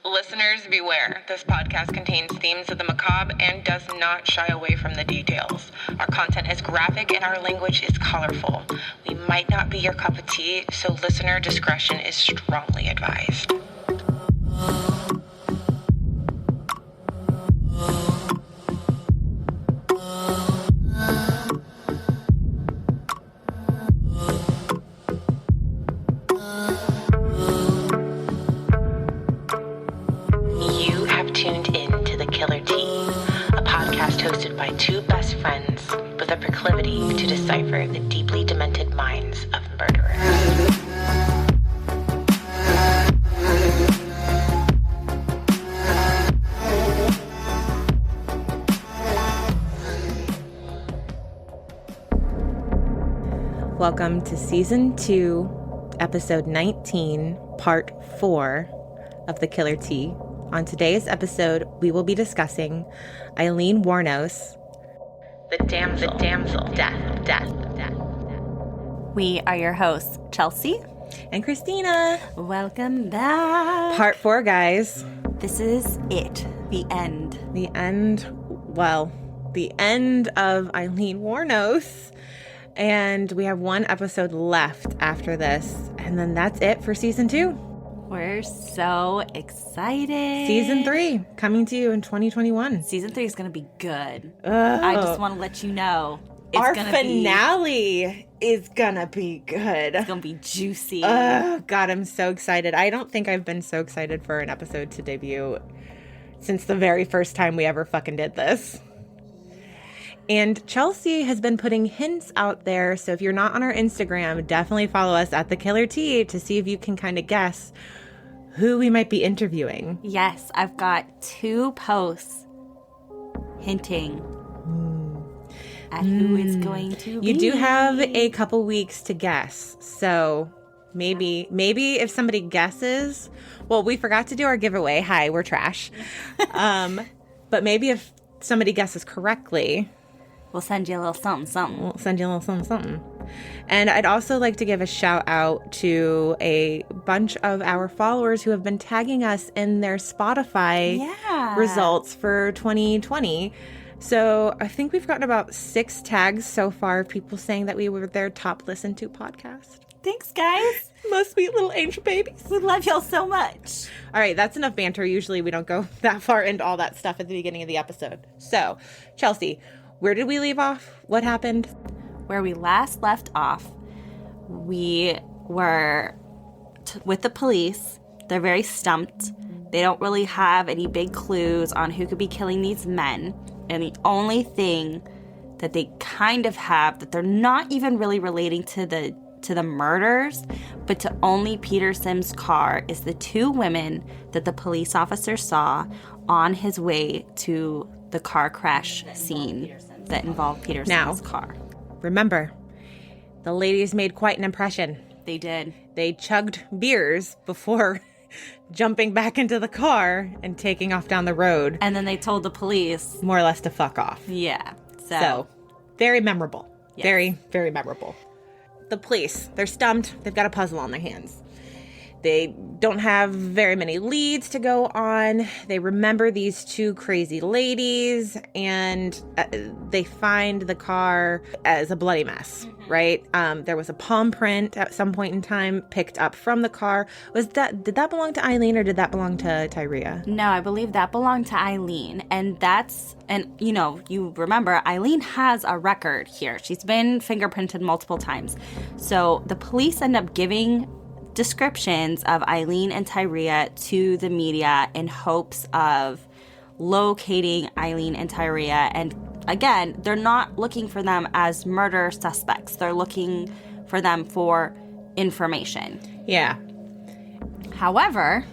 Listeners, beware. This podcast contains themes of the macabre and does not shy away from the details. Our content is graphic and our language is colorful. We might not be your cup of tea, so listener discretion is strongly advised. Hosted by two best friends with a proclivity to decipher the deeply demented minds of murderers. Welcome to Season 2, Episode 19, Part 4 of The Killer Tea. On today's episode, we will be discussing Aileen WUORNOS, the Damsel, death. We are your hosts, Chelsea and Christina. Welcome back. Part 4, guys. This is it. The end. The end of Aileen WUORNOS. And we have one episode left after this. And then that's it for Season 2. We're so excited. Season 3 coming to you in 2021. Season 3 is going to be good. I just want to let you know. Our finale is going to be good. It's going to be juicy. Oh, God, I'm so excited. I don't think I've been so excited for an episode to debut since the very first time we ever fucking did this. And Chelsea has been putting hints out there. So if you're not on our Instagram, definitely follow us at The Killer Tea to see if you can kind of guess who we might be interviewing. Yes, I've got 2 posts hinting at who it's going to be. You do have a couple weeks to guess. So maybe if somebody guesses, well, we forgot to do our giveaway. Hi, we're trash. But maybe if somebody guesses correctly, we'll send you a little something. And I'd also like to give a shout out to a bunch of our followers who have been tagging us in their Spotify results for 2020. So I think we've gotten about 6 tags so far of people saying that we were their top listened to podcast. Thanks, guys. Most sweet little angel babies. We love y'all so much. All right, that's enough banter. Usually we don't go that far into all that stuff at the beginning of the episode. So, Chelsea, where did we leave off? What happened? Where we last left off, we were with the police. They're very stumped. They don't really have any big clues on who could be killing these men. And the only thing that they kind of have that they're not even really relating to the murders, but to only Peter Sim's car, is the 2 women that the police officer saw on his way to the car crash scene that involved Peter Sim's car. Remember, the ladies made quite an impression. They did. They chugged beers before jumping back into the car and taking off down the road. And then they told the police, more or less, to fuck off. Yeah. So very memorable. Yes. Very, very memorable. The police, they're stumped. They've got a puzzle on their hands. They don't have very many leads to go on. They remember these 2 crazy ladies, and they find the car as a bloody mess, right? There was a palm print at some point in time picked up from the car. Did that belong to Aileen or did that belong to Tyria? No, I believe that belonged to Aileen. And you remember, Aileen has a record here. She's been fingerprinted multiple times. So the police end up giving descriptions of Aileen and Tyria to the media in hopes of locating Aileen and Tyria. And again, they're not looking for them as murder suspects. They're looking for them for information. Yeah. However,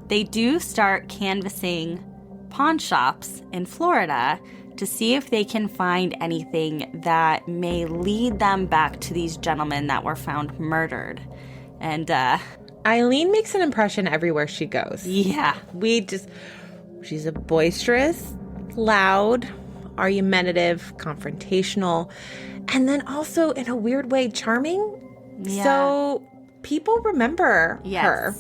they do start canvassing pawn shops in Florida to see if they can find anything that may lead them back to these gentlemen that were found murdered. And Aileen makes an impression everywhere she goes. Yeah. She's a boisterous, loud, argumentative, confrontational, and then also in a weird way charming. Yeah. So people remember her.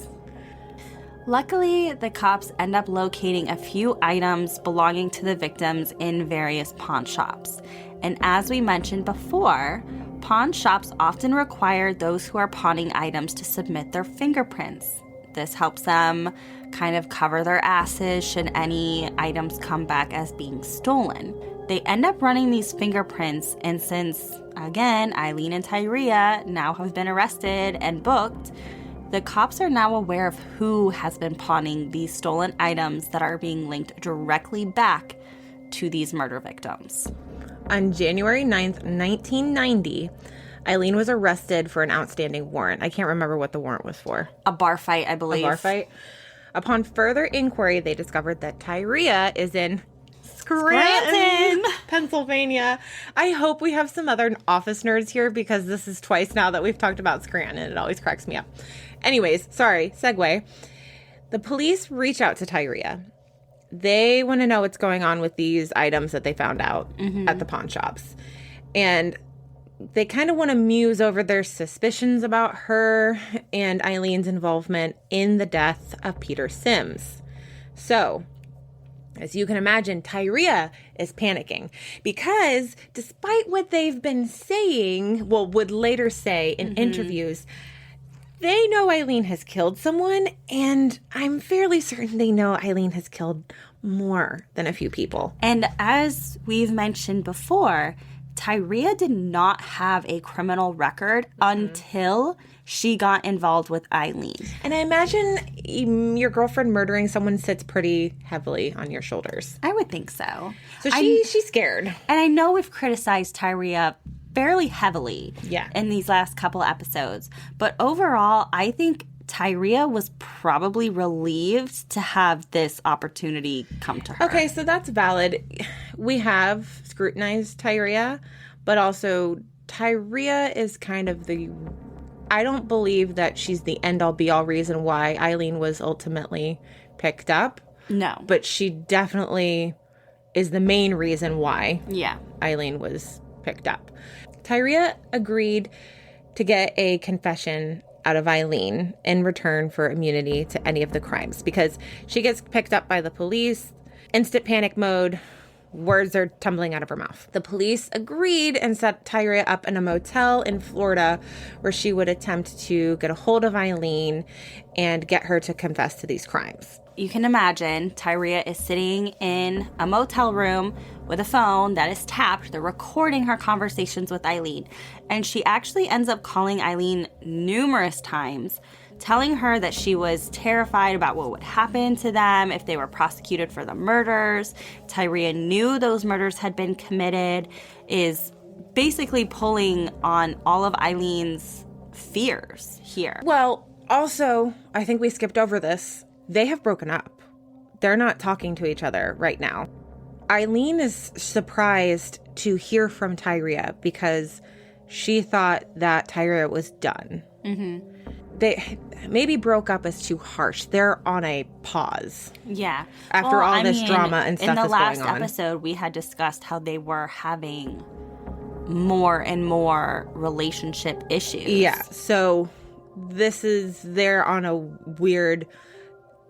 Luckily, the cops end up locating a few items belonging to the victims in various pawn shops. And as we mentioned before, pawn shops often require those who are pawning items to submit their fingerprints. This helps them kind of cover their asses should any items come back as being stolen. They end up running these fingerprints, and since, again, Aileen and Tyria now have been arrested and booked, the cops are now aware of who has been pawning these stolen items that are being linked directly back to these murder victims. On January 9th, 1990, Aileen was arrested for an outstanding warrant. I can't remember what the warrant was for. A bar fight, I believe. A bar fight. Upon further inquiry, they discovered that Tyria is in Scranton, Pennsylvania. I hope we have some other office nerds here because this is twice now that we've talked about Scranton and it always cracks me up. Anyways, sorry, segue. The police reach out to Tyria. They want to know what's going on with these items that they found out at the pawn shops. And they kind of want to muse over their suspicions about her and Eileen's involvement in the death of Peter Sims. So, as you can imagine, Tyria is panicking because despite what they've been saying, would later say in interviews, they know Aileen has killed someone, and I'm fairly certain they know Aileen has killed more than a few people. And as we've mentioned before, Tyria did not have a criminal record until she got involved with Aileen. And I imagine your girlfriend murdering someone sits pretty heavily on your shoulders. I would think so. So she's scared. And I know we've criticized Tyria fairly heavily in these last couple episodes. But overall, I think Tyria was probably relieved to have this opportunity come to her. Okay, so that's valid. We have scrutinized Tyria, but also Tyria is kind of I don't believe that she's the end-all be-all reason why Aileen was ultimately picked up. No. But she definitely is the main reason why Aileen was picked up. Tyria agreed to get a confession out of Aileen in return for immunity to any of the crimes because she gets picked up by the police, instant panic mode, words are tumbling out of her mouth. The police agreed and set Tyria up in a motel in Florida where she would attempt to get a hold of Aileen and get her to confess to these crimes. You can imagine Tyria is sitting in a motel room with a phone that is tapped. They're recording her conversations with Aileen. And she actually ends up calling Aileen numerous times, telling her that she was terrified about what would happen to them if they were prosecuted for the murders. Tyria knew those murders had been committed, is basically pulling on all of Eileen's fears here. Well, also, I think we skipped over this. They have broken up. They're not talking to each other right now. Aileen is surprised to hear from Tyria because she thought that Tyria was done. They maybe broke up is too harsh. They're on a pause. Yeah. After all this drama and stuff is going on. In the last episode, we had discussed how they were having more and more relationship issues. Yeah. So they're on a weird...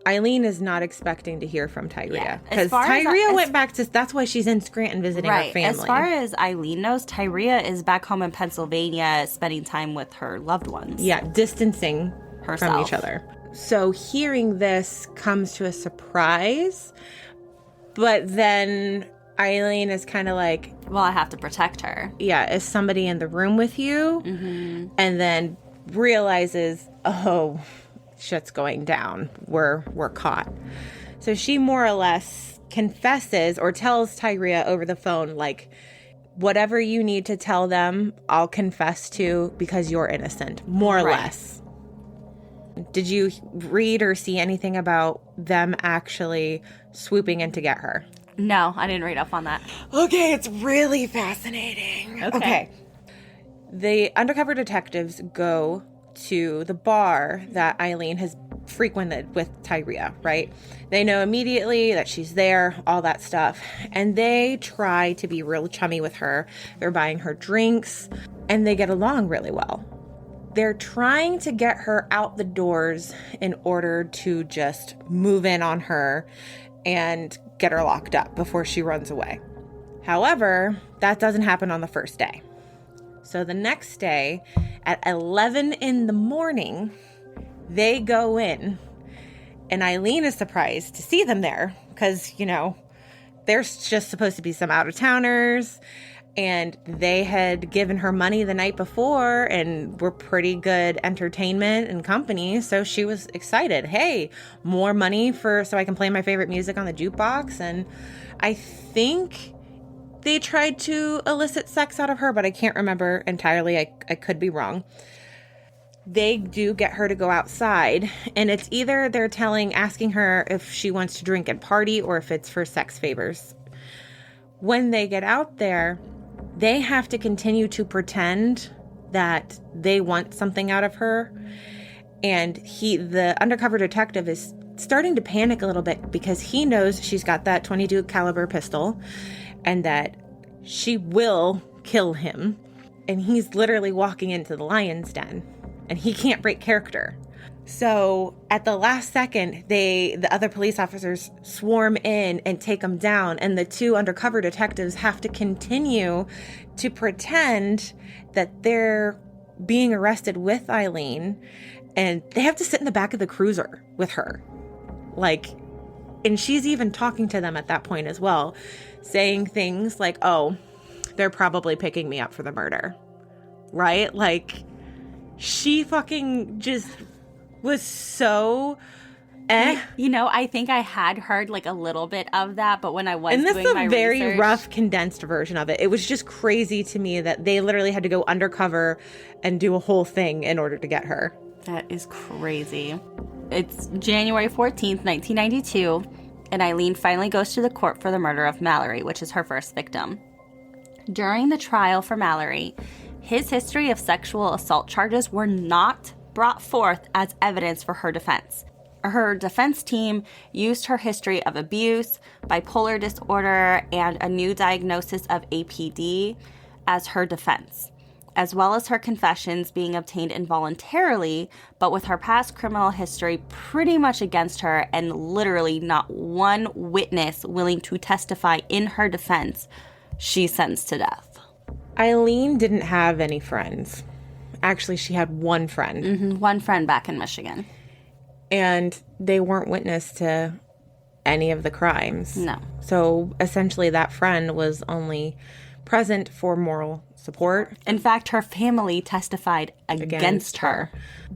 Aileen is not expecting to hear from Tyria. Because Tyria went back to... That's why she's in Scranton visiting her family. As far as Aileen knows, Tyria is back home in Pennsylvania spending time with her loved ones. Yeah, distancing from each other. So hearing this comes to a surprise. But then Aileen is kind of like... Well, I have to protect her. Yeah, is somebody in the room with you? And then realizes, oh... shit's going down. We're caught. So she more or less confesses or tells Tyria over the phone, like, whatever you need to tell them, I'll confess to because you're innocent, more or less. Did you read or see anything about them actually swooping in to get her? No, I didn't read up on that. Okay, it's really fascinating. Okay. The undercover detectives go to the bar that Aileen has frequented with Tyria, right? They know immediately that she's there, all that stuff. And they try to be real chummy with her. They're buying her drinks, and they get along really well. They're trying to get her out the doors in order to just move in on her and get her locked up before she runs away. However, that doesn't happen on the first day. So the next day at 11 in the morning, they go in, and Aileen is surprised to see them there because, there's just supposed to be some out-of-towners, and they had given her money the night before and were pretty good entertainment and company. So she was excited. Hey, more money so I can play my favorite music on the jukebox. And I think they tried to elicit sex out of her, but I can't remember entirely. I could be wrong. They do get her to go outside, and it's either they're asking her if she wants to drink and party or if it's for sex favors. When they get out there, they have to continue to pretend that they want something out of her. And the undercover detective is starting to panic a little bit because he knows she's got that .22 caliber pistol and that she will kill him. And he's literally walking into the lion's den, and he can't break character. So at the last second, the other police officers swarm in and take him down, and the two undercover detectives have to continue to pretend that they're being arrested with Aileen, and they have to sit in the back of the cruiser with her. And she's even talking to them at that point as well, saying things like, oh, they're probably picking me up for the murder, right? She fucking just was so I think I had heard a little bit of that, but when I was doing my research... And this is a very rough, condensed version of it. It was just crazy to me that they literally had to go undercover and do a whole thing in order to get her. That is crazy. It's January 14th, 1992, and Aileen finally goes to the court for the murder of Mallory, which is her first victim. During the trial for Mallory, his history of sexual assault charges were not brought forth as evidence for her defense. Her defense team used her history of abuse, bipolar disorder, and a new diagnosis of APD as her defense, as well as her confessions being obtained involuntarily, but with her past criminal history pretty much against her and literally not one witness willing to testify in her defense, she's sentenced to death. Aileen didn't have any friends. Actually, she had one friend. One friend back in Michigan. And they weren't witness to any of the crimes. No. So essentially that friend was only present for moral support. In fact, her family testified against her.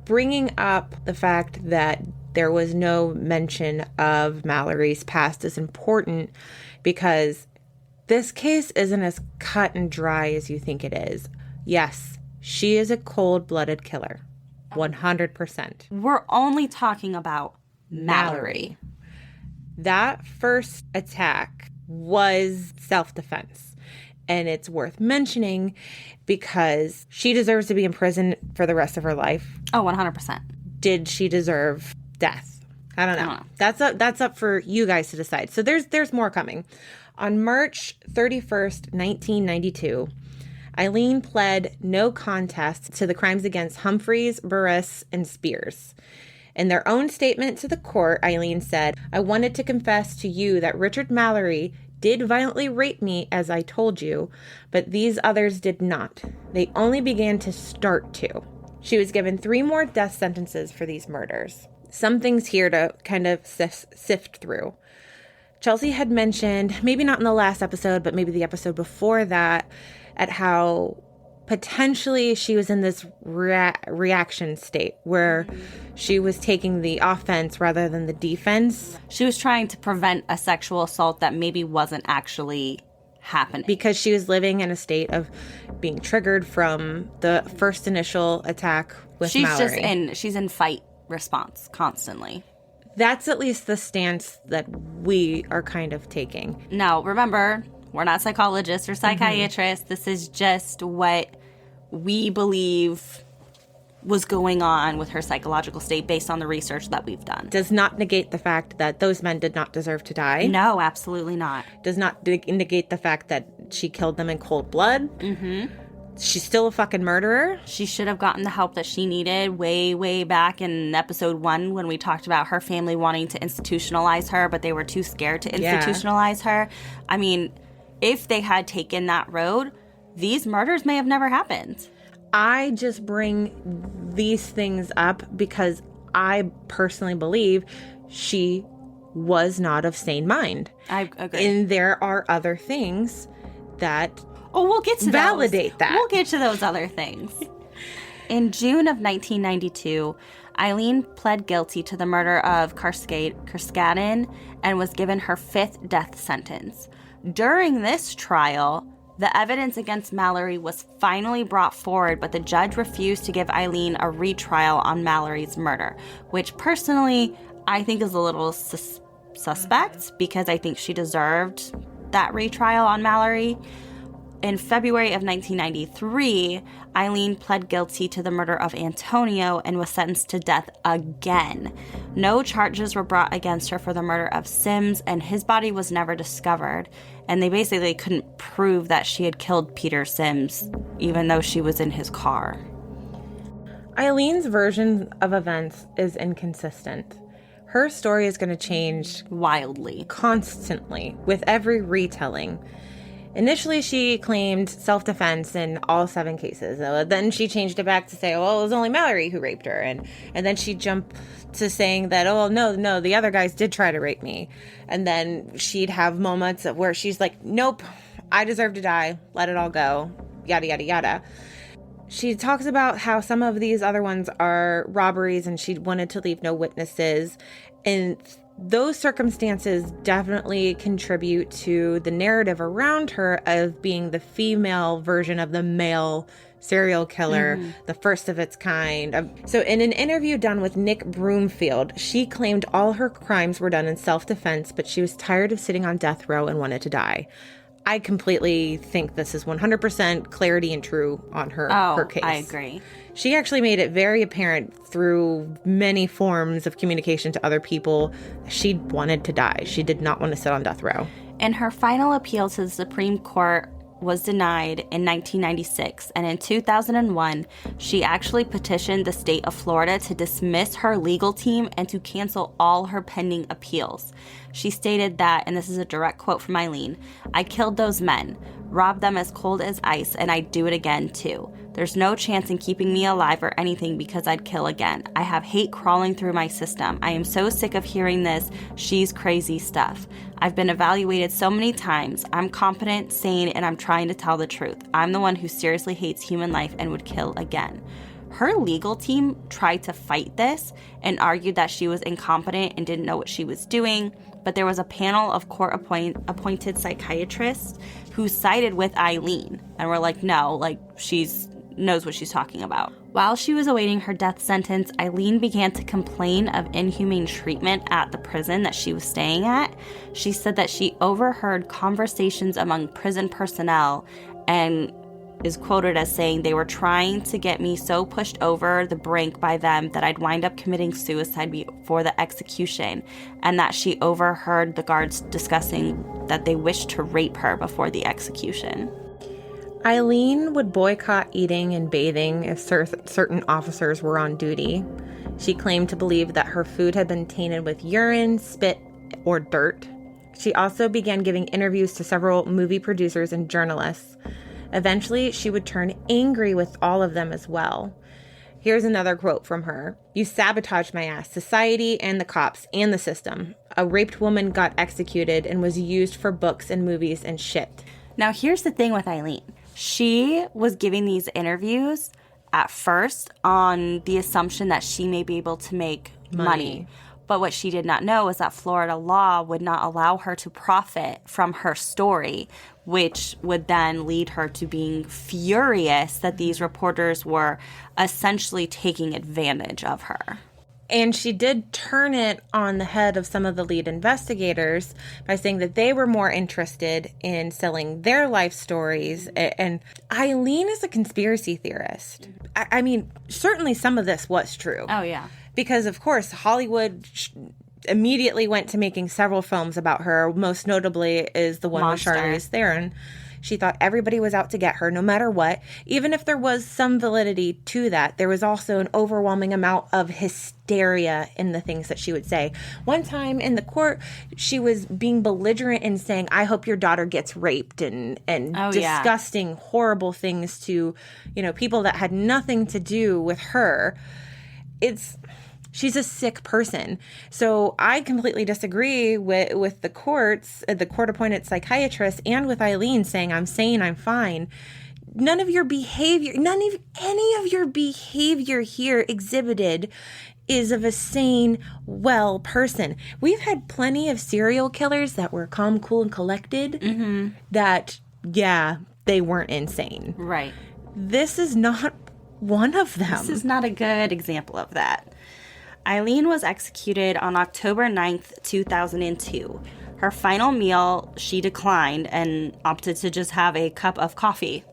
Bringing up the fact that there was no mention of Mallory's past is important because this case isn't as cut and dry as you think it is. Yes, she is a cold-blooded killer. 100%. We're only talking about Mallory. That first attack was self-defense. And it's worth mentioning because she deserves to be in prison for the rest of her life. Oh, 100%. Did she deserve death? I don't know. That's up for you guys to decide. So there's more coming. On March 31st, 1992, Aileen pled no contest to the crimes against Humphreys, Burris, and Spears. In their own statement to the court, Aileen said, "I wanted to confess to you that Richard Mallory did violently rape me, as I told you, but these others did not. They only began to start to." She was given 3 more death sentences for these murders. Some things here to kind of sift through. Chelsea had mentioned, maybe not in the last episode, but maybe the episode before that, at how potentially she was in this reaction state where she was taking the offense rather than the defense. She was trying to prevent a sexual assault that maybe wasn't actually happening. Because she was living in a state of being triggered from the first initial attack with Mallory. She's in fight response constantly. That's at least the stance that we are kind of taking. Now, remember, we're not psychologists or psychiatrists. This is just what we believe was going on with her psychological state based on the research that we've done. Does not negate the fact that those men did not deserve to die. No, absolutely not. Does not negate the fact that she killed them in cold blood. she's still a fucking murderer. She should have gotten the help that she needed way, way back in episode 1 when we talked about her family wanting to institutionalize her, but they were too scared to institutionalize her. I mean, if they had taken that road, these murders may have never happened. I just bring these things up because I personally believe she was not of sane mind. I agree. And there are other things that we'll get to validate that. We'll get to those other things. In June of 1992, Aileen pled guilty to the murder of Karskadin and was given her 5th death sentence. During this trial, the evidence against Mallory was finally brought forward, but the judge refused to give Aileen a retrial on Mallory's murder, which personally I think is a little suspect because I think she deserved that retrial on Mallory. In February of 1993, Aileen pled guilty to the murder of Antonio and was sentenced to death again. No charges were brought against her for the murder of Sims, and his body was never discovered. And they basically couldn't prove that she had killed Peter Sims, even though she was in his car. Eileen's version of events is inconsistent. Her story is going to change wildly, constantly, with every retelling. Initially, she claimed self-defense in all 7 cases. Then she changed it back to say, well, it was only Mallory who raped her. And then she jumped to saying that, oh, no, the other guys did try to rape me. And then she'd have moments of where she's like, nope, I deserve to die. Let it all go. Yada, yada, yada. She talks about how some of these other ones are robberies and she wanted to leave no witnesses. And those circumstances definitely contribute to the narrative around her of being the female version of the male serial killer, the first of its kind. So in an interview done with Nick Broomfield, she claimed all her crimes were done in self-defense, but she was tired of sitting on death row and wanted to die. I completely think this is 100% clarity and true on her case. I agree. She actually made it very apparent through many forms of communication to other people she wanted to die. She did not want to sit on death row. And her final appeal to the Supreme Court was denied in 1996, and in 2001, she actually petitioned the state of Florida to dismiss her legal team and to cancel all her pending appeals. She stated that, and this is a direct quote from Aileen, "I killed those men, robbed them as cold as ice, and I'd do it again too. There's no chance in keeping me alive or anything because I'd kill again. I have hate crawling through my system. I am so sick of hearing this she's crazy stuff. I've been evaluated so many times. I'm competent, sane, and I'm trying to tell the truth. I'm the one who seriously hates human life and would kill again." Her legal team tried to fight this and argued that she was incompetent and didn't know what she was doing, but there was a panel of court-appointed psychiatrists who sided with Aileen and were like, no, like, she's knows what she's talking about. While she was awaiting her death sentence, Aileen began to complain of inhumane treatment at the prison that she was staying at. She said that she overheard conversations among prison personnel and is quoted as saying, "They were trying to get me so pushed over the brink by them that I'd wind up committing suicide before the execution," and that she overheard the guards discussing that they wished to rape her before the execution. Aileen would boycott eating and bathing if certain officers were on duty. She claimed to believe that her food had been tainted with urine, spit, or dirt. She also began giving interviews to several movie producers and journalists. Eventually, she would turn angry with all of them as well. Here's another quote from her. "You sabotaged my ass, society and the cops and the system. A raped woman got executed and was used for books and movies and shit." Now, here's the thing with Aileen. She was giving these interviews at first on the assumption that she may be able to make money. But what she did not know is that Florida law would not allow her to profit from her story, which would then lead her to being furious that these reporters were essentially taking advantage of her. And she did turn it on the head of some of the lead investigators by saying that they were more interested in selling their life stories. And Aileen is a conspiracy theorist. I mean, certainly some of this was true. Oh, yeah. Because, of course, Hollywood immediately went to making several films about her. Most notably is the one Monster. with Charlize Theron. She thought everybody was out to get her no matter what. Even if there was some validity to that, there was also an overwhelming amount of hysteria in the things that she would say. One time in the court, she was being belligerent and saying, I hope your daughter gets raped, and disgusting, horrible things to, people that had nothing to do with her. She's a sick person. So I completely disagree with the courts, the court-appointed psychiatrist, and with Aileen saying, I'm sane, I'm fine. Any of your behavior here exhibited is of a sane, well person. We've had plenty of serial killers that were calm, cool, and collected that, they weren't insane. Right. This is not one of them. This is not a good example of that. Aileen was executed on October 9th, 2002. Her final meal, she declined and opted to just have a cup of coffee.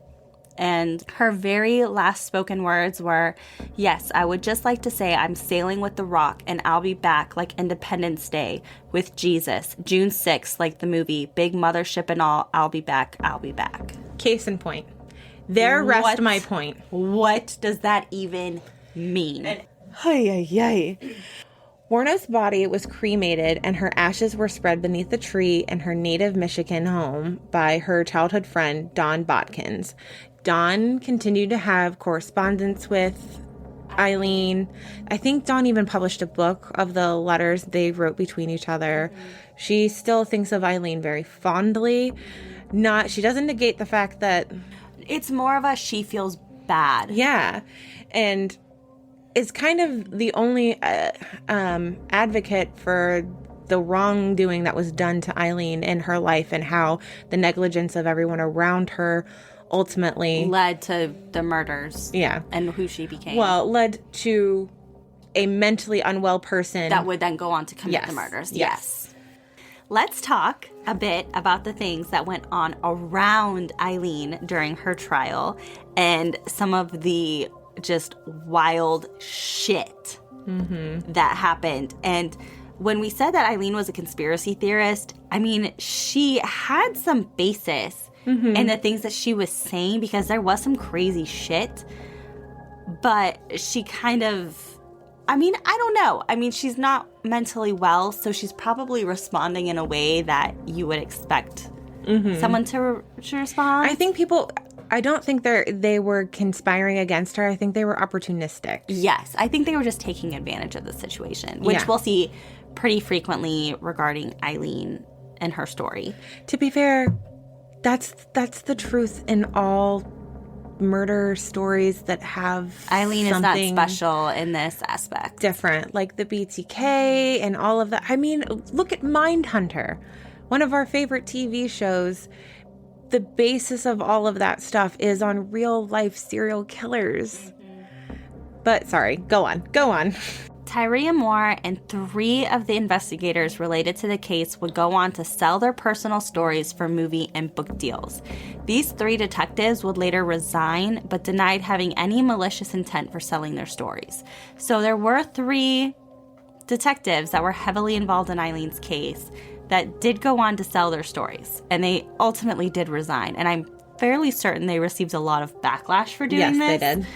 And her very last spoken words were, yes, I would just like to say I'm sailing with the rock and I'll be back like Independence Day with Jesus. June 6th, like the movie, big mothership and all, I'll be back, I'll be back. Case in point. There rests my point. What does that even mean? WUORNOS' body was cremated and her ashes were spread beneath the tree in her native Michigan home by her childhood friend, Dawn Bodkins. Dawn continued to have correspondence with Aileen. I think Dawn even published a book of the letters they wrote between each other. She still thinks of Aileen very fondly. She doesn't negate the fact that... It's more of a she feels bad. Yeah. And is kind of the only advocate for the wrongdoing that was done to Aileen in her life and how the negligence of everyone around her ultimately led to the murders. Yeah. And who she became. Well, led to a mentally unwell person. That would then go on to commit the murders. Yes. Let's talk a bit about the things that went on around Aileen during her trial and some of the just wild shit that happened. And when we said that Aileen was a conspiracy theorist, I mean, she had some basis in the things that she was saying because there was some crazy shit. But she kind of, I don't know. She's not mentally well, so she's probably responding in a way that you would expect someone to respond. I don't think they were conspiring against her. I think they were opportunistic. Yes. I think they were just taking advantage of the situation, which we'll see pretty frequently regarding Aileen and her story. To be fair, that's the truth in all murder stories that have Aileen is not special in this aspect. Different, like the BTK and all of that. Look at Mindhunter, one of our favorite TV shows. The basis of all of that stuff is on real life serial killers. But sorry, go on. Tyria Moore and 3 of the investigators related to the case would go on to sell their personal stories for movie and book deals. These 3 detectives would later resign, but denied having any malicious intent for selling their stories. So there were 3 detectives that were heavily involved in Aileen's case that did go on to sell their stories, and they ultimately did resign. And I'm fairly certain they received a lot of backlash for doing this. Yes, they did.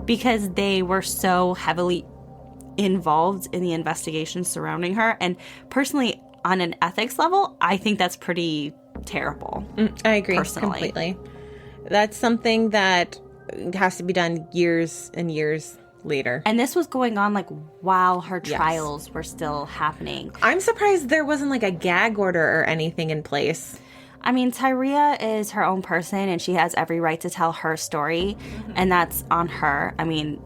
Because they were so heavily involved in the investigation surrounding her. And personally, on an ethics level, I think that's pretty terrible. I agree personally. Completely. That's something that has to be done years and years later. And this was going on while her trials were still happening. I'm surprised there wasn't a gag order or anything in place. Tyria is her own person and she has every right to tell her story, and that's on her.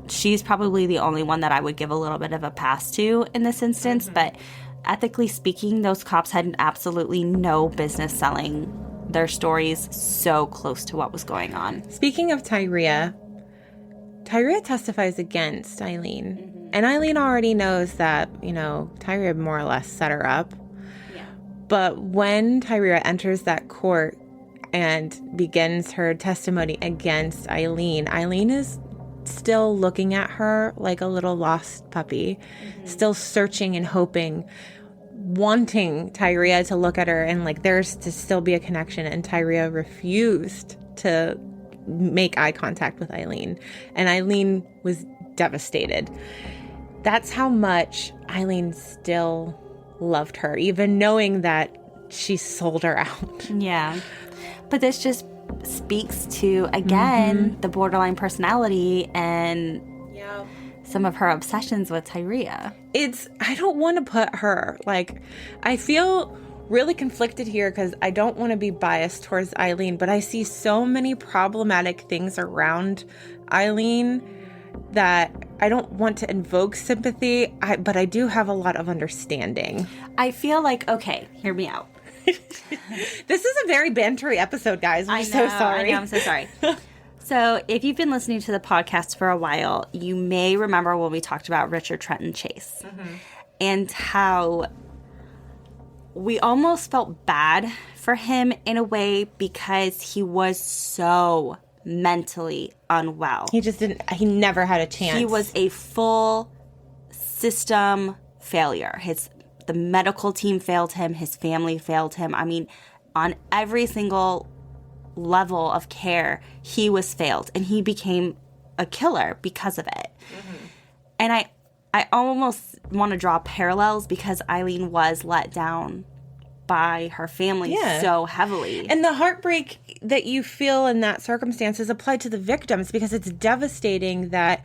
She's probably the only one that I would give a little bit of a pass to in this instance, but ethically speaking, those cops had absolutely no business selling their stories so close to what was going on. Speaking of Tyria testifies against Aileen. And Aileen already knows that, Tyria more or less set her up. Yeah. But when Tyria enters that court and begins her testimony against Aileen, Aileen is still looking at her like a little lost puppy, still searching and hoping. wanting Tyria to look at her and like there's to still be a connection, and Tyria refused to make eye contact with Aileen, and Aileen was devastated. That's how much Aileen still loved her, even knowing that she sold her out. Yeah. But this just speaks to, again, the borderline personality and some of her obsessions with Tyria. I don't want to put her, like, I feel really conflicted here because I don't want to be biased towards Aileen, but I see so many problematic things around Aileen that I don't want to invoke sympathy, but I do have a lot of understanding. I feel like, okay, hear me out. This is a very bantery episode, guys. I'm so sorry. I know, I'm so sorry. So if you've been listening to the podcast for a while, you may remember when we talked about Richard Trenton Chase and how we almost felt bad for him in a way because he was so mentally unwell. He never had a chance. He was a full system failure. The medical team failed him. His family failed him. I mean, on every single level of care, he was failed. And he became a killer because of it. And I almost want to draw parallels because Aileen was let down by her family so heavily. And the heartbreak that you feel in that circumstance is applied to the victims because it's devastating that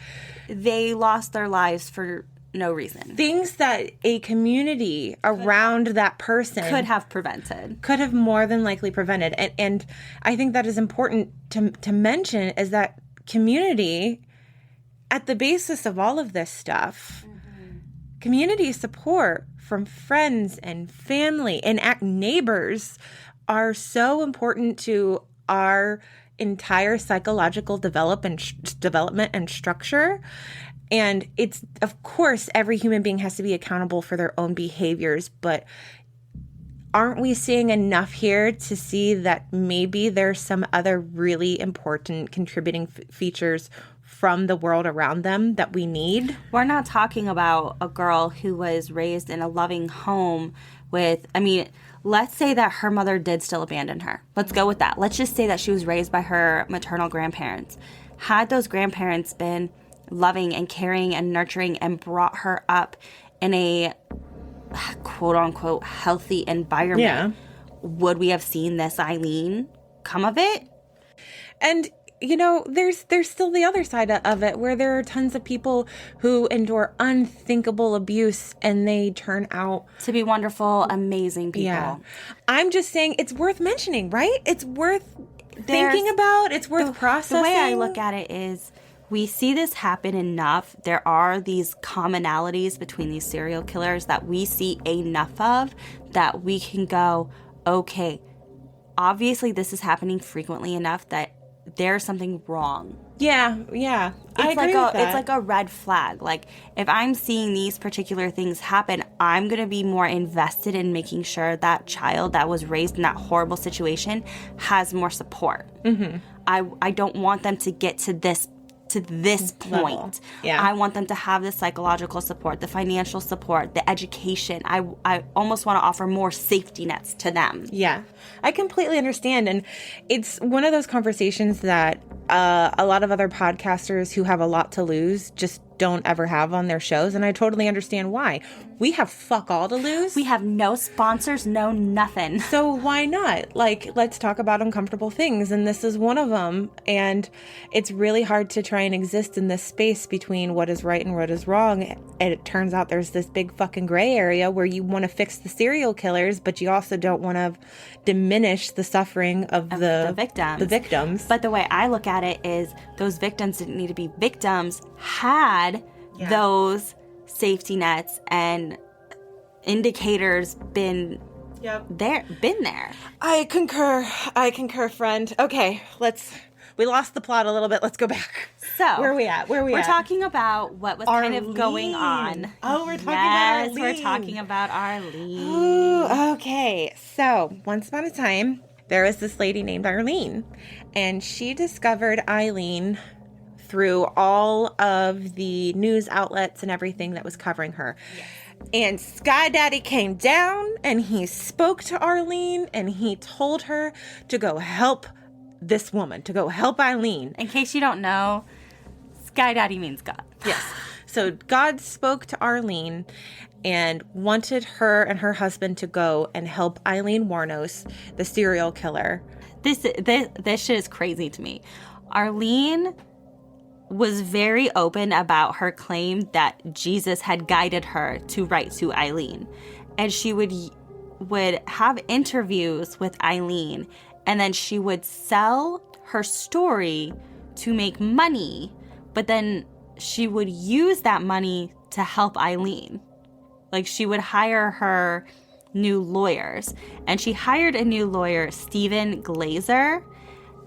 they lost their lives for no reason. Things that a community around that person could have prevented. Could have more than likely prevented. And I think that is important to mention is that community, at the basis of all of this stuff, community support from friends and family and neighbors are so important to our entire psychological development and structure. And it's, of course, every human being has to be accountable for their own behaviors, but aren't we seeing enough here to see that maybe there's some other really important contributing features from the world around them that we need? We're not talking about a girl who was raised in a loving home with, let's say that her mother did still abandon her. Let's go with that. Let's just say that she was raised by her maternal grandparents. Had those grandparents been loving and caring and nurturing and brought her up in a quote-unquote healthy environment, would we have seen this Aileen come of it? And there's still the other side of it where there are tons of people who endure unthinkable abuse and they turn out to be wonderful, amazing people. Yeah. I'm just saying it's worth mentioning, right? It's worth thinking about. It's worth processing. The way I look at it is we see this happen enough. There are these commonalities between these serial killers that we see enough of that we can go, okay, obviously this is happening frequently enough that there's something wrong. Yeah. I agree with that. It's like a red flag. Like, if I'm seeing these particular things happen, I'm going to be more invested in making sure that child that was raised in that horrible situation has more support. I don't want them to get to this point. Yeah. I want them to have the psychological support, the financial support, the education. I almost want to offer more safety nets to them. Yeah, I completely understand. And it's one of those conversations that a lot of other podcasters who have a lot to lose just don't ever have on their shows. And I totally understand why. We have fuck all to lose. We have no sponsors, no nothing. So why not? Like, let's talk about uncomfortable things. And this is one of them. And it's really hard to try and exist in this space between what is right and what is wrong. And it turns out there's this big fucking gray area where you want to fix the serial killers, but you also don't want to diminish the suffering of the victims. But the way I look at it is those victims didn't need to be victims had those safety nets and indicators been there. I concur, friend. Okay, we lost the plot a little bit. Let's go back. So where are we at? We're talking about what was Arlene. kind of going on. Oh, we're talking about Arlene. Yes, we're talking about Arlene. Ooh, okay. So once upon a time, there was this lady named Arlene, and she discovered Aileen through all of the news outlets and everything that was covering her. Yes. And Sky Daddy came down and he spoke to Arlene and he told her to go help this woman, to go help Aileen. In case you don't know, Sky Daddy means God. Yes. So God spoke to Arlene and wanted her and her husband to go and help Aileen Wuornos, the serial killer. This shit is crazy to me. Arlene was very open about her claim that Jesus had guided her to write to Aileen. And she would have interviews with Aileen, and then she would sell her story to make money, but then she would use that money to help Aileen. Like, she would hire her new lawyers. And she hired a new lawyer, Stephen Glazer.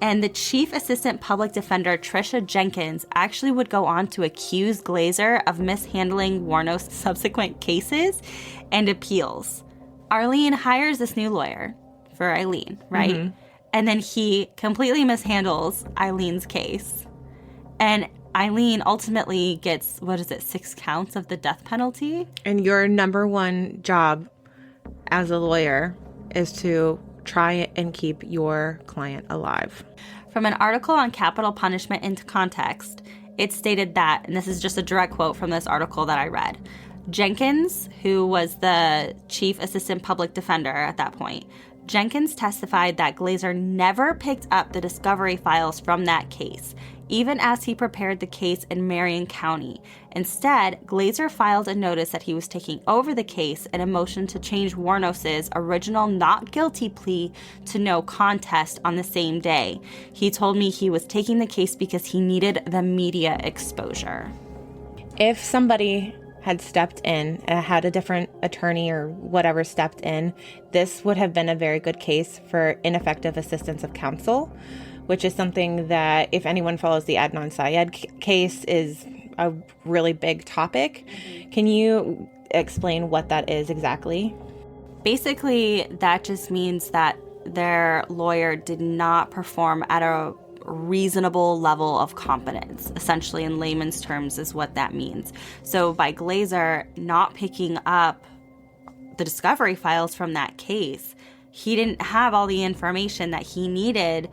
And the chief assistant public defender, Tricia Jenkins, actually would go on to accuse Glazer of mishandling Wuornos' subsequent cases and appeals. Arlene hires this new lawyer for Aileen, right? Mm-hmm. And then he completely mishandles Eileen's case. And Aileen ultimately gets, 6 counts of the death penalty? And your number one job as a lawyer is to try and keep your client alive. From an article on capital punishment into context, it stated that, and this is just a direct quote from this article that I read, Jenkins, who was the chief assistant public defender at that point, Jenkins testified that Glazer never picked up the discovery files from that case, even as he prepared the case in Marion County. Instead, Glazer filed a notice that he was taking over the case and a motion to change Wuornos' original not guilty plea to no contest on the same day. He told me he was taking the case because he needed the media exposure. If somebody had stepped in, had a different attorney or whatever stepped in, this would have been a very good case for ineffective assistance of counsel, which is something that, if anyone follows the Adnan Syed case, is a really big topic. Can you explain what that is exactly? Basically, that just means that their lawyer did not perform at a reasonable level of competence. Essentially, in layman's terms, is what that means. So by Glazer not picking up the discovery files from that case, he didn't have all the information that he needed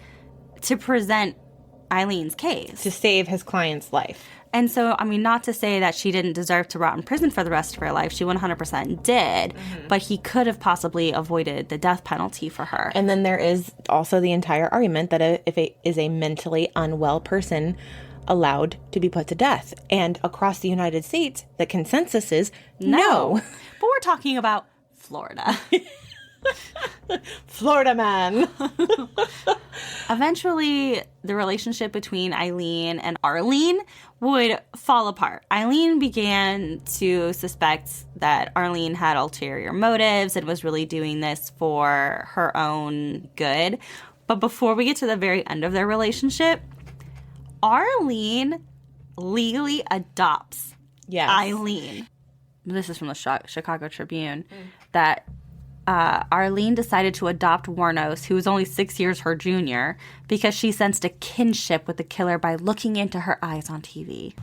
to present Eileen's case. To save his client's life. And so, I mean, not to say that she didn't deserve to rot in prison for the rest of her life. She 100% did. Mm-hmm. But he could have possibly avoided the death penalty for her. And then there is also the entire argument that if it is a mentally unwell person allowed to be put to death. And across the United States, the consensus is no. But we're talking about Florida. Florida man. Eventually, the relationship between Aileen and Arlene would fall apart. Aileen began to suspect that Arlene had ulterior motives and was really doing this for her own good. But before we get to the very end of their relationship, Arlene legally adopts Aileen. This is from the Chicago Tribune, that Arlene decided to adopt Wuornos, who was only 6 years her junior, because she sensed a kinship with the killer by looking into her eyes on TV.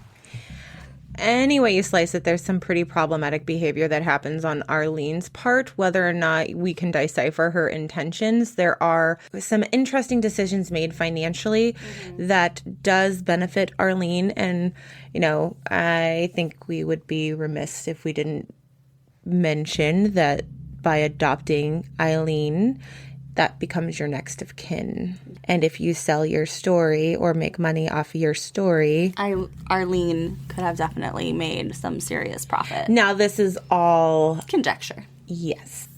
Any way you slice it, there's some pretty problematic behavior that happens on Arlene's part. Whether or not we can decipher her intentions, there are some interesting decisions made financially that does benefit Arlene. And, you know, I think we would be remiss if we didn't mention that by adopting Aileen, that becomes your next of kin. And if you sell your story or make money off your story... Arlene could have definitely made some serious profit. Now, this is all... conjecture. Yes.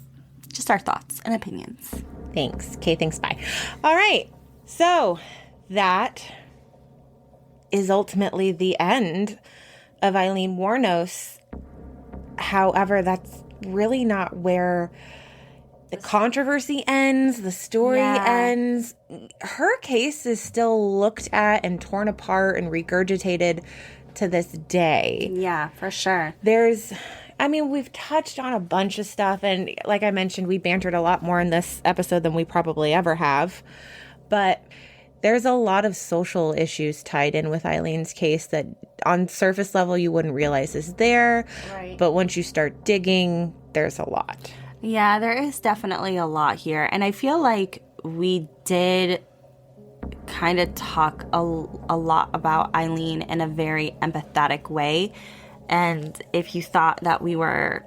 Just our thoughts and opinions. Thanks. Okay, thanks. Bye. All right. So, that is ultimately the end of Aileen Wuornos. However, that's really not where the controversy ends, the story ends. Her case is still looked at and torn apart and regurgitated to this day. Yeah, for sure. We've touched on a bunch of stuff, and like I mentioned, we bantered a lot more in this episode than we probably ever have. But There's a lot of social issues tied in with Eileen's case that on surface level you wouldn't realize is there. Right. But once you start digging, there's a lot. Yeah, there is definitely a lot here. And I feel like we did kind of talk a lot about Aileen in a very empathetic way. And if you thought that we were,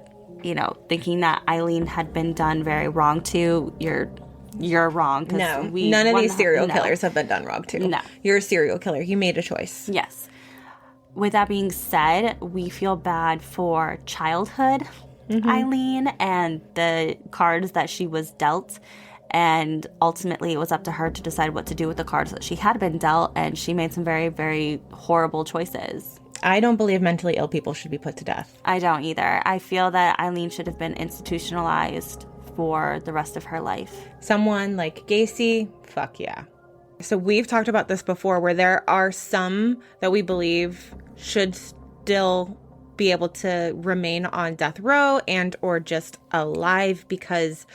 thinking that Aileen had been done very wrong to, you're wrong. No, none of these serial killers have been done wrong to. No. You're a serial killer. You made a choice. Yes. With that being said, we feel bad for childhood Aileen and the cards that she was dealt. And ultimately, it was up to her to decide what to do with the cards that she had been dealt. And she made some very, very horrible choices. I don't believe mentally ill people should be put to death. I don't either. I feel that Aileen should have been institutionalized for the rest of her life. Someone like Gacy, fuck yeah. So we've talked about this before where there are some that we believe should still be able to remain on death row and or just alive because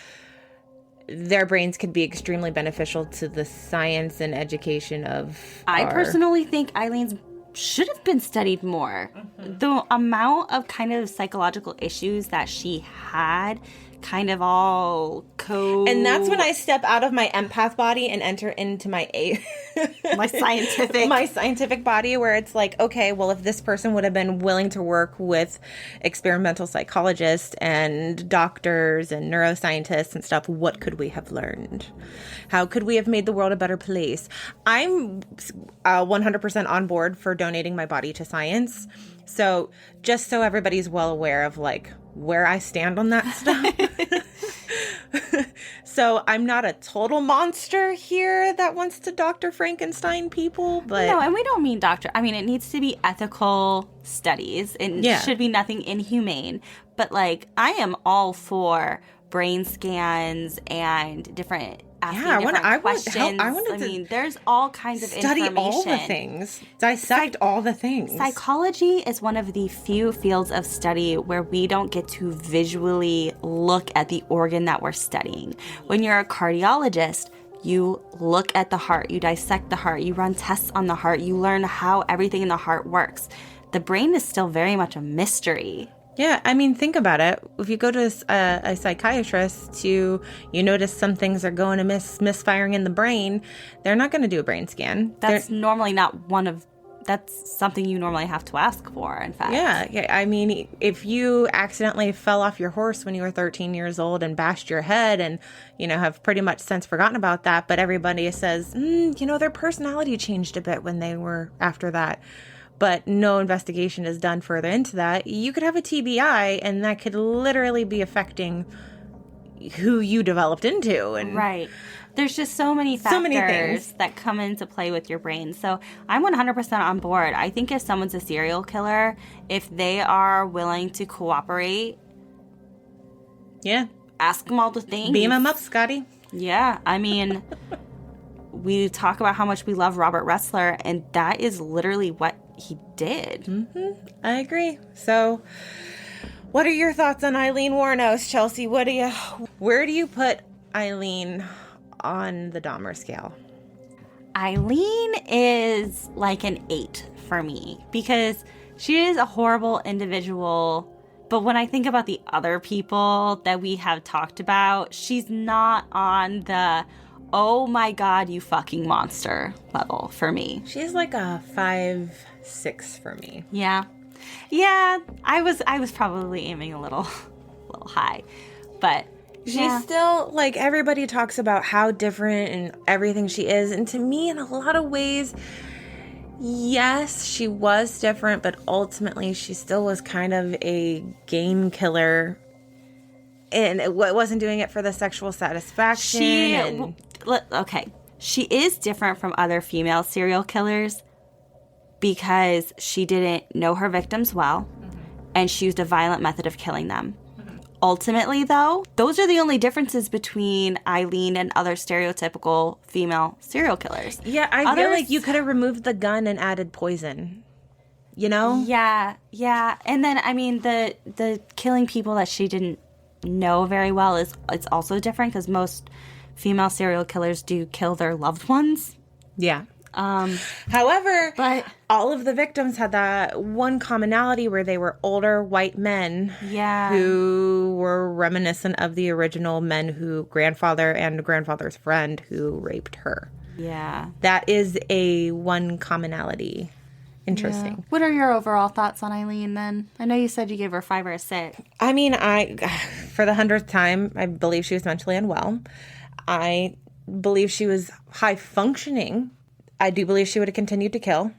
their brains could be extremely beneficial to the science and education of I personally think Eileen's should have been studied more. The amount of kind of psychological issues that she had kind of all And that's when I step out of my empath body and enter into my my scientific body, where it's like, okay, well, if this person would have been willing to work with experimental psychologists and doctors and neuroscientists and stuff, what could we have learned? How could we have made the world a better place? I'm 100% on board for donating my body to science. So just so everybody's well aware of like where I stand on that stuff. So I'm not a total monster here that wants to Dr. Frankenstein people, but no, and we don't mean doctor. I mean, it needs to be ethical studies. It should be nothing inhumane. But like, I am all for brain scans and different questions. I mean, there's all kinds of study information. all the things, dissect all the things. Psychology is one of the few fields of study where we don't get to visually look at the organ that we're studying. When you're a cardiologist, you look at the heart, you dissect the heart, you run tests on the heart, you learn how everything in the heart works. The brain is still very much a mystery. Yeah, I mean, think about it. If you go to a psychiatrist you notice some things are going to misfiring in the brain, they're not going to do a brain scan. That's normally not that's something you normally have to ask for, in fact. Yeah, I mean, if you accidentally fell off your horse when you were 13 years old and bashed your head and, have pretty much since forgotten about that, but everybody says, their personality changed a bit when they were after that. But no investigation is done further into that, you could have a TBI, and that could literally be affecting who you developed into. And right. There's just so many factors that come into play with your brain. So I'm 100% on board. I think if someone's a serial killer, if they are willing to cooperate, ask them all the things. Beam them up, Scotty. Yeah, I mean, we talk about how much we love Robert Ressler, and that is literally what he did. Mm-hmm. I agree. So what are your thoughts on Aileen Wuornos, Chelsea? Where do you put Aileen on the Dahmer scale? Aileen is like an 8 for me because she is a horrible individual. But when I think about the other people that we have talked about, she's not on the oh my god, you fucking monster level for me. She's like a 5-6 for me. Yeah, I was probably aiming a little high, but she's still like, everybody talks about how different and everything she is, and to me, in a lot of ways, yes, she was different, but ultimately she still was kind of a game killer, and it wasn't doing it for the sexual satisfaction. Okay, she is different from other female serial killers because she didn't know her victims well, and she used a violent method of killing them. Ultimately, though, those are the only differences between Aileen and other stereotypical female serial killers. Yeah, I feel like you could have removed the gun and added poison. Yeah. And then, I mean, the killing people that she didn't know very well it's also different because most female serial killers do kill their loved ones. Yeah. Um, However, but all of the victims had that one commonality where they were older white men yeah, who were reminiscent of the original men who grandfather and grandfather's friend who raped her. yeah. That is a one commonality. Interesting. Yeah. What are your overall thoughts on Aileen then? I know you said you gave her a 5 or a 6. I mean, for the 100th time, I believe she was mentally unwell. I believe she was high functioning. I do believe she would have continued to kill.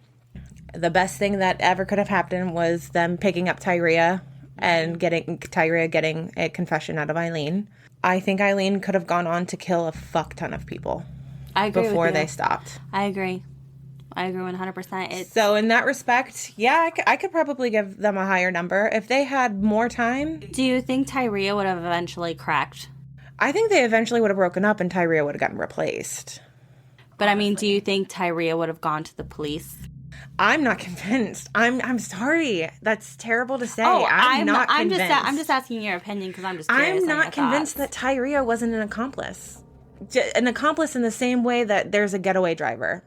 The best thing that ever could have happened was them picking up Tyria and getting a confession out of Aileen. I think Aileen could have gone on to kill a fuck ton of people I agree before with you. they stopped. I agree 100%. So in that respect, yeah, I could probably give them a higher number. If they had more time. Do you think Tyria would have eventually cracked? I think they eventually would have broken up and Tyria would have gotten replaced. But I mean, do you think Tyria would have gone to the police? I'm not convinced. I'm sorry. That's terrible to say. Oh, I'm not convinced. I'm just asking your opinion because I'm just curious. I'm not convinced that Tyria wasn't an accomplice. An accomplice in the same way that there's a getaway driver.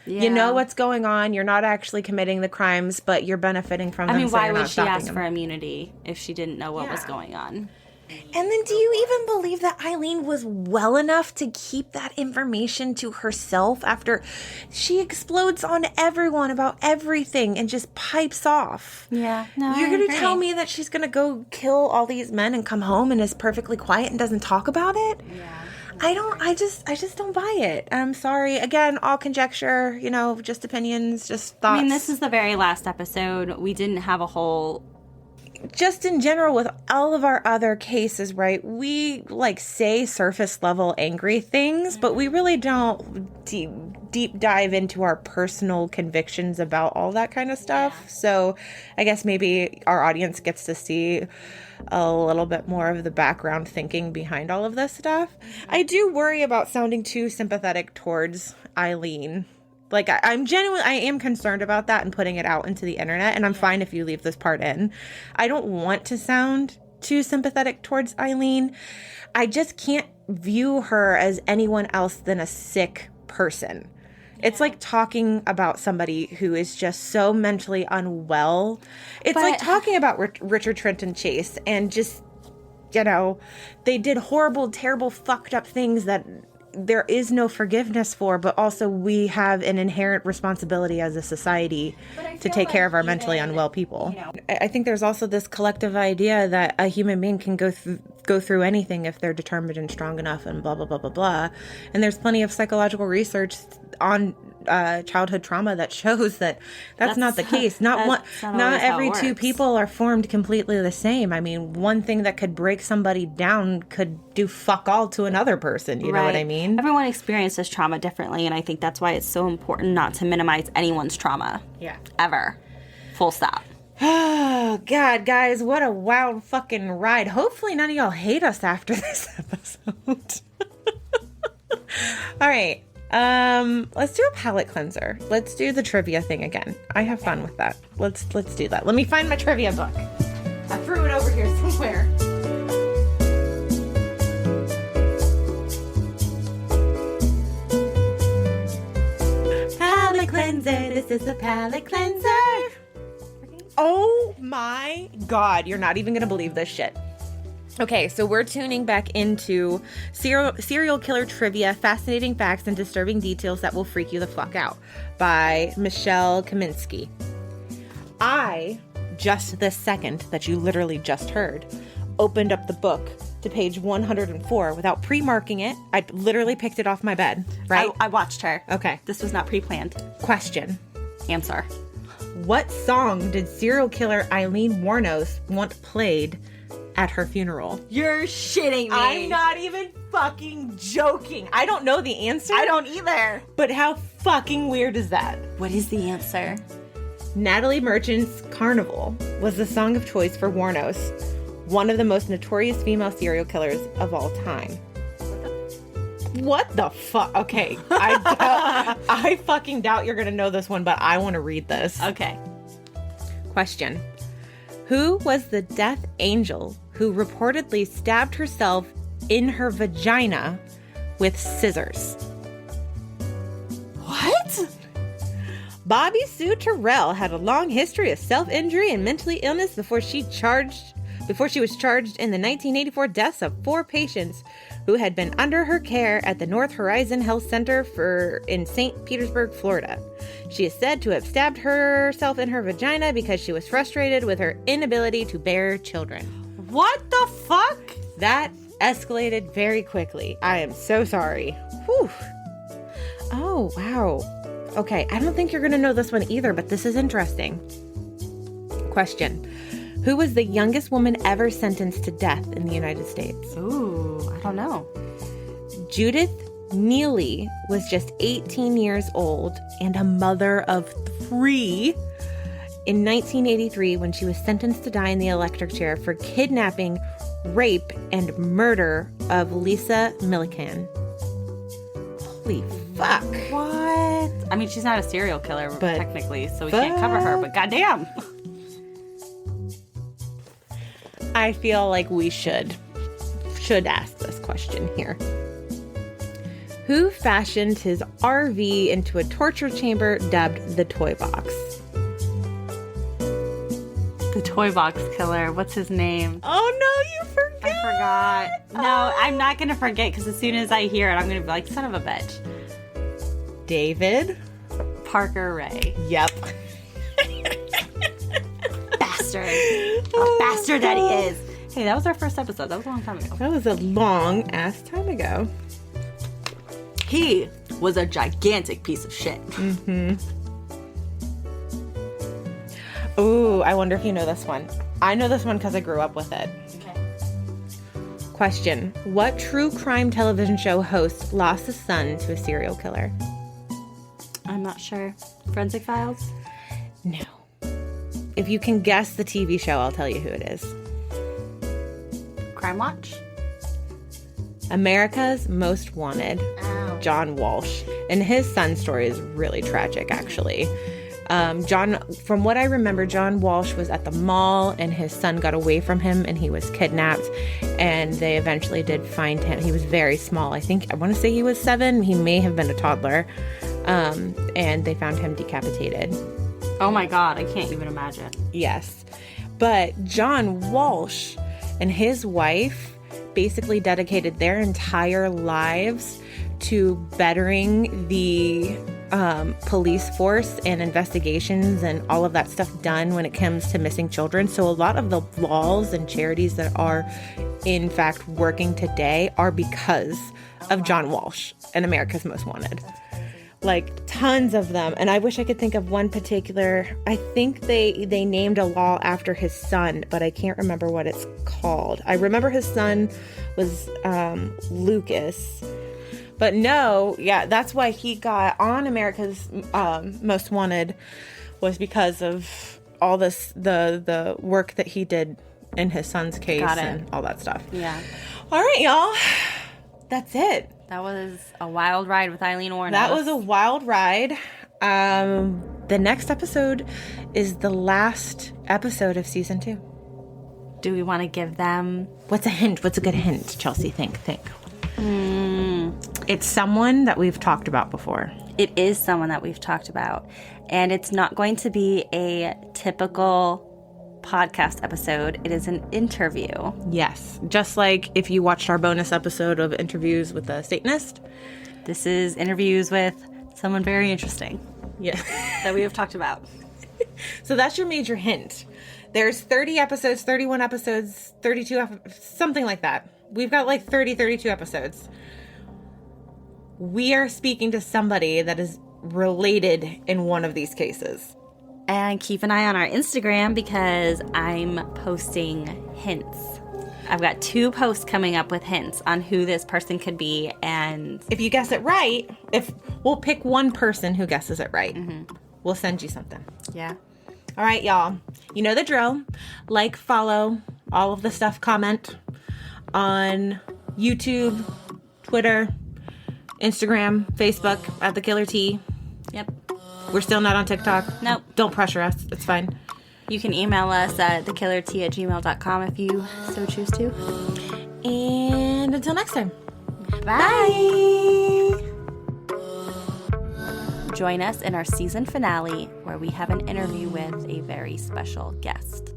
Yeah. You know what's going on. You're not actually committing the crimes, but you're benefiting from them. I mean, so why you're would not she stopping ask them. for immunity if she didn't know what was going on? And then do you even believe that Aileen was well enough to keep that information to herself after she explodes on everyone about everything and just pipes off? Yeah. No, You're I going to agree. tell me that she's going to go kill all these men and come home and is perfectly quiet and doesn't talk about it? Yeah. I just don't buy it. I'm sorry. Again, all conjecture, just opinions, just thoughts. I mean, this is the very last episode. We didn't have a whole... Just in general with all of our other cases, right? We say surface level angry things, but we really don't deep dive into our personal convictions about all that kind of stuff. Yeah. So I guess maybe our audience gets to see a little bit more of the background thinking behind all of this stuff. I do worry about sounding too sympathetic towards Aileen. I am concerned about that and putting it out into the internet, and I'm fine if you leave this part in. I don't want to sound too sympathetic towards Aileen. I just can't view her as anyone else than a sick person. Yeah. It's like talking about somebody who is just so mentally unwell. It's like talking about Richard Trenton Chase and just, they did horrible, terrible, fucked up things that there is no forgiveness for, but also we have an inherent responsibility as a society to take care of our mentally unwell people. I think there's also this collective idea that a human being can go through anything if they're determined and strong enough and blah, blah, blah, blah, blah. And there's plenty of psychological research on childhood trauma that shows that that's not the case. Not every two people are formed completely the same. I mean, one thing that could break somebody down could do fuck all to another person. You know what I mean? Everyone experiences trauma differently, and I think that's why it's so important not to minimize anyone's trauma. Yeah. Ever. Full stop. Oh, God, guys, what a wild fucking ride. Hopefully none of y'all hate us after this episode. All right. Let's do a palate cleanser. Let's do the trivia thing again. I have fun with that. Let's do that. Let me find my trivia book. I threw it over here somewhere. Palate cleanser. This is a palate cleanser. Oh my God. You're not even going to believe this shit. Okay, so we're tuning back into serial killer trivia, fascinating facts, and disturbing details that will freak you the fuck out by Michelle Kaminsky. I, just this second that you literally just heard, opened up the book to page 104 without pre-marking it. I literally picked it off my bed, right? I watched her. Okay. This was not pre-planned. Question. Answer. What song did serial killer Aileen WUORNOS want played at her funeral? You're shitting me. I'm not even fucking joking. I don't know the answer. I don't either. But how fucking weird is that? What is the answer? Natalie Merchant's Carnival was the song of choice for WUORNOS, one of the most notorious female serial killers of all time. What the fuck? Okay. I fucking doubt you're going to know this one, but I want to read this. Okay. Question. Who was the death angel who reportedly stabbed herself in her vagina with scissors? What? What? Bobby Sue Terrell had a long history of self-injury and mental illness before she was charged in the 1984 deaths of 4 patients who had been under her care at the North Horizon Health Center in St. Petersburg, Florida. She is said to have stabbed herself in her vagina because she was frustrated with her inability to bear children. What the fuck? That escalated very quickly. I am so sorry. Whew. Oh, wow. Okay, I don't think you're going to know this one either, but this is interesting. Question. Who was the youngest woman ever sentenced to death in the United States? Ooh, I don't know. Judith Neely was just 18 years old and a mother of 3 in 1983 when she was sentenced to die in the electric chair for kidnapping, rape, and murder of Lisa Millican. Holy fuck. What? I mean, she's not a serial killer, technically, so we can't cover her, but goddamn. I feel like we should ask this question here. Who fashioned his RV into a torture chamber dubbed the Toy Box? The Toy Box Killer. What's his name? Oh no, you forgot. I forgot. No, I'm not going to forget because as soon as I hear it, I'm going to be like, son of a bitch. David Parker Ray. Yep. Bastard. Bastard that he is. Hey, that was our first episode. That was a long time ago. That was a long ass time ago. He was a gigantic piece of shit. Mm-hmm. Ooh, I wonder if you know this one. I know this one because I grew up with it. Okay. Question. What true crime television show host lost a son to a serial killer? I'm not sure. Forensic Files? No. If you can guess the TV show, I'll tell you who it is. Crime Watch? America's Most Wanted. Ow. John Walsh. And his son's story is really tragic, actually. From what I remember, John Walsh was at the mall and his son got away from him and he was kidnapped, and they eventually did find him. He was very small. I want to say he was 7. He may have been a toddler. And they found him decapitated. Oh my God, I can't even imagine. Yes. But John Walsh and his wife basically dedicated their entire lives to bettering the police force and investigations and all of that stuff done when it comes to missing children. So a lot of the laws and charities that are in fact working today are because of John Walsh and America's Most Wanted. Like tons of them. And I wish I could think of one particular. I think they named a law after his son, but I can't remember what it's called. I remember his son was Lucas. But no, yeah, that's why he got on America's Most Wanted, was because of all this, the work that he did in his son's case and all that stuff. Yeah. All right, y'all. That's it. That was a wild ride with Aileen WUORNOS. That was a wild ride. The next episode is the last episode of season 2. Do we want to give them... What's a hint? What's a good hint? Chelsea, think. It's someone that we've talked about before. It is someone that we've talked about. And it's not going to be a typical podcast episode. It is an interview. Yes. Just like if you watched our bonus episode of interviews with a Satanist. This is interviews with someone very interesting. Yeah. That we have talked about. So that's your major hint. There's 30 episodes, 31 episodes, 32, something like that. We've got like 32 episodes. We are speaking to somebody that is related in one of these cases. And keep an eye on our Instagram because I'm posting hints. I've got 2 posts coming up with hints on who this person could be. And if you guess it right, we'll pick one person who guesses it right. Mm-hmm. We'll send you something. Yeah. All right, y'all. You know the drill. Like, follow, all of the stuff. Comment on YouTube, Twitter, Instagram, Facebook at The Killer T. Yep. We're still not on TikTok. Nope. Don't pressure us. It's fine. You can email us at thekillerT@gmail.com if you so choose to. And until next time. Bye. Join us in our season finale where we have an interview with a very special guest.